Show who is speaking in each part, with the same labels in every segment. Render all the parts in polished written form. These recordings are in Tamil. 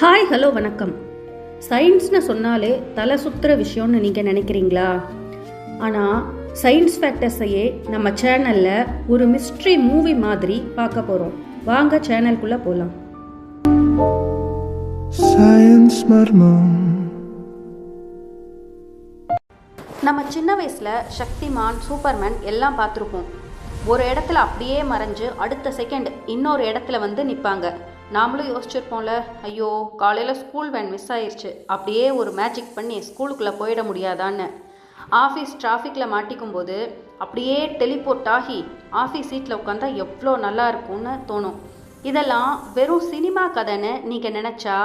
Speaker 1: ஹாய் ஹலோ வணக்கம். சயின்ஸ்னு சொன்னாலே தலை சுற்றுற விஷயம்னு நீங்கள் நினைக்கிறீங்களா? ஆனால் சயின்ஸ் ஃபேக்டர்ஸையே நம்ம சேனலில் ஒரு மிஸ்ட்ரி மூவி மாதிரி பார்க்க போகிறோம். வாங்க சேனலுக்குள்ளே போகலாம். நம்ம சின்ன வயசில் சக்திமான், சூப்பர்மேன் எல்லாம் பார்த்துருப்போம். ஒரு இடத்துல அப்படியே மறைஞ்சு அடுத்த செகண்ட் இன்னொரு இடத்துல வந்து நிற்பாங்க. நாமளும் யோசிச்சிருப்போம்ல, ஐயோ காலையில் ஸ்கூல் வேன் மிஸ் ஆயிடுச்சு, அப்படியே ஒரு மேஜிக் பண்ணி ஸ்கூலுக்குள்ளே போயிட முடியாதான்னு. ஆஃபீஸ் டிராஃபிக்கில் மாட்டிக்கும் போது அப்படியே டெலிபோர்ட் ஆகி ஆஃபீஸ் சீட்டில் உட்காந்தா எவ்வளோ நல்லா இருக்கும்னு தோணும். இதெல்லாம் வெறும் சினிமா கதைன்னு நீங்கள் நினச்சா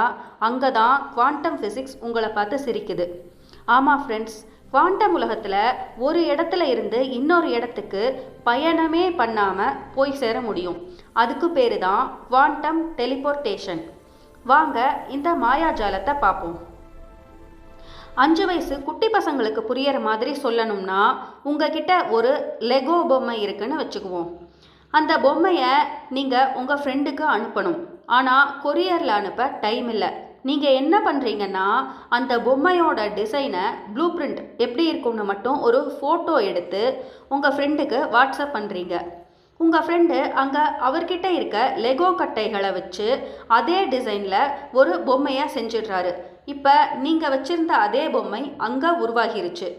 Speaker 1: அங்கே தான் குவாண்டம் ஃபிசிக்ஸ் உங்களை பார்த்து சிரிக்குது. ஆமாம் ஃப்ரெண்ட்ஸ், குவாண்டம் உலகத்தில் ஒரு இடத்துல இருந்து இன்னொரு இடத்துக்கு பயணமே பண்ணாமல் போய் சேர முடியும். அதுக்கு பேர் தான் குவாண்டம் டெலிபோர்டேஷன். வாங்க இந்த மாயாஜாலத்தை பார்ப்போம். 5 வயசு குட்டி பசங்களுக்கு புரியற மாதிரி சொல்லணும்னா, உங்ககிட்ட ஒரு லெகோ பொம்மை இருக்குன்னு வச்சுக்குவோம். அந்த பொம்மையை நீங்கள் உங்கள் ஃப்ரெண்டுக்கு அனுப்பணும். ஆனால் கொரியரில் அனுப்ப டைம் இல்லை. நீங்கள் என்ன பண்ணுறீங்கன்னா, அந்த பொம்மையோட டிசைனை, ப்ளூ பிரிண்ட் எப்படி இருக்கும்னு மட்டும் ஒரு ஃபோட்டோ எடுத்து உங்கள் ஃப்ரெண்டுக்கு வாட்ஸ்அப் பண்ணுறீங்க. உங்கள் ஃப்ரெண்டு அங்கே அவர்கிட்ட இருக்க லெகோ கட்டைகளை வச்சு அதே டிசைனில் ஒரு பொம்மையை செஞ்சிடுறாரு. இப்போ நீங்கள் வச்சுருந்த அதே பொம்மை அங்கே உருவாகிருச்சு.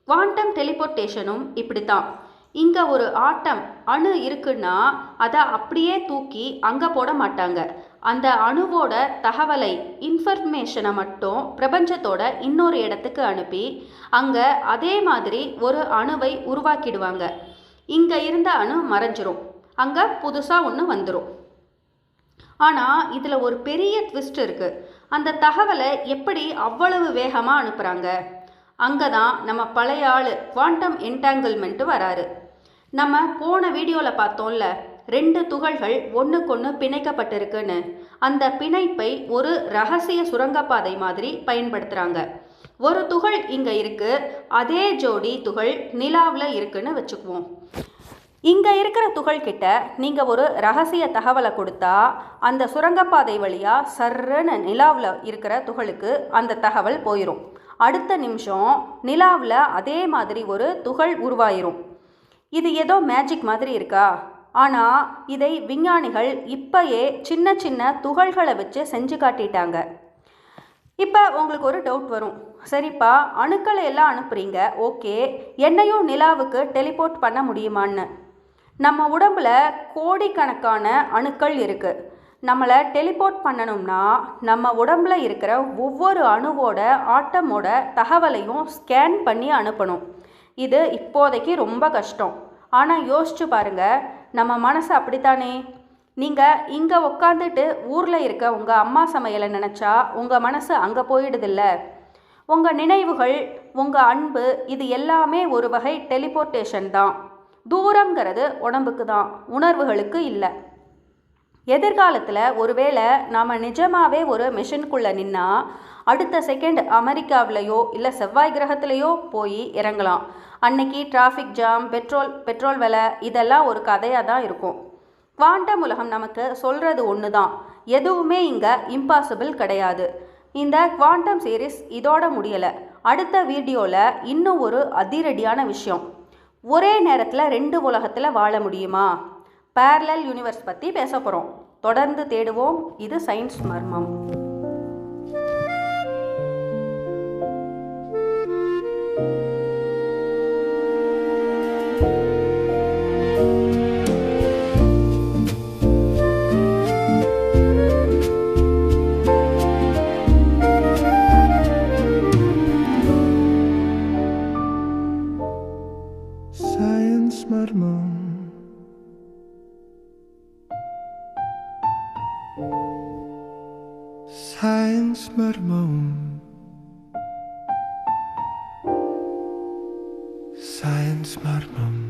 Speaker 1: குவாண்டம் டெலிபோர்டேஷனும் இப்படி தான். இங்கே ஒரு ஆட்டம் அணு இருக்குன்னா அதை அப்படியே தூக்கி அங்கே போட மாட்டாங்க. அந்த அணுவோட தகவலை, இன்ஃபர்மேஷனை மட்டும் பிரபஞ்சத்தோட இன்னொரு இடத்துக்கு அனுப்பி அங்கே அதே மாதிரி ஒரு அணுவை உருவாக்கிடுவாங்க. இங்கே இருந்த அணு மறைஞ்சிரும், அங்கே புதுசாக ஒன்று வந்துடும். ஆனால் இதில் ஒரு பெரிய ட்விஸ்ட் இருக்குது. அந்த தகவலை எப்படி அவ்வளவு வேகமாக அனுப்புகிறாங்க? அங்கே தான் நம்ம பழைய ஆள் குவாண்டம் என்டாங்கிள்மெண்ட்டு வராரு. நம்ம போன வீடியோவில் பார்த்தோம்ல, 2 துகள்கள் ஒன்றுக்கொன்று பிணைக்கப்பட்டிருக்குன்னு. அந்த பிணைப்பை ஒரு ரகசிய சுரங்கப்பாதை மாதிரி பயன்படுத்துகிறாங்க. ஒரு துகள் இங்கே இருக்குது, அதே ஜோடி துகள் நிலாவில் இருக்குன்னு வச்சுக்குவோம். இங்கே இருக்கிற துகள்கிட்ட நீங்கள் ஒரு ரகசிய தகவலை கொடுத்தா அந்த சுரங்கப்பாதை வழியாக சர்ன்னு நிலாவில் இருக்கிற துகளுக்கு அந்த தகவல் போயிடும். அடுத்த நிமிஷம் நிலாவில் அதே மாதிரி ஒரு துகள் உருவாயிரும். இது ஏதோ மேஜிக் மாதிரி இருக்கா? ஆனால் இதை விஞ்ஞானிகள் இப்பயே சின்ன சின்ன துகள்களை வச்சு செஞ்சு காட்டிட்டாங்க. இப்போ உங்களுக்கு ஒரு டவுட் வரும், சரிப்பா அணுக்களை எல்லாம் அனுப்புகிறீங்க, ஓகே, என்னையும் நிலாவுக்கு டெலிபோர்ட் பண்ண முடியுமான்னு? நம்ம உடம்புல கோடிக்கணக்கான அணுக்கள் இருக்குது. நம்மளை டெலிபோர்ட் பண்ணணும்னா நம்ம உடம்புல இருக்கிற ஒவ்வொரு அணுவோட ஆட்டமோட தகவலையும் ஸ்கேன் பண்ணி அனுப்பணும். இது இப்போதைக்கு ரொம்ப கஷ்டம். ஆனால் யோசிச்சு பாருங்கள், நம்ம மனசு அப்படித்தானே? நீங்கள் இங்கே உட்காந்துட்டு ஊரில் இருக்க உங்கள் அம்மா சமையலை நினச்சா உங்கள் மனசு அங்கே போயிடுதில்ல. உங்கள் நினைவுகள், உங்கள் அன்பு, இது எல்லாமே ஒரு வகை டெலிபோர்டேஷன் தான். தூரங்கிறது உடம்புக்கு தான், உணர்வுகளுக்கு இல்லை. எதிர்காலத்தில் ஒருவேளை நாம் நிஜமாகவே ஒரு மிஷனுக்குள்ளே நின்னா அடுத்த செகண்ட் அமெரிக்காவிலையோ இல்லை செவ்வாய் கிரகத்திலையோ போய் இறங்கலாம். அன்னைக்கு டிராஃபிக் ஜாம், பெட்ரோல் விலை, இதெல்லாம் ஒரு கதையாக தான் இருக்கும். குவாண்டம் உலகம் நமக்கு சொல்கிறது ஒன்று தான், எதுவுமே இங்கே இம்பாசிபிள் கிடையாது. இந்த குவாண்டம் சீரீஸ் இதோட முடியலை. அடுத்த வீடியோவில் இன்னும் ஒரு அதிரடியான விஷயம். ஒரே நேரத்தில் 2 உலகத்தில் வாழ முடியுமா? பேரலல் யூனிவர்ஸ் பற்றி பேச போகிறோம். தொடர்ந்து தேடுவோம். இது சயின்ஸ் மர்மம்.
Speaker 2: Science மர்மம். Science மர்மம். Science மர்மம்.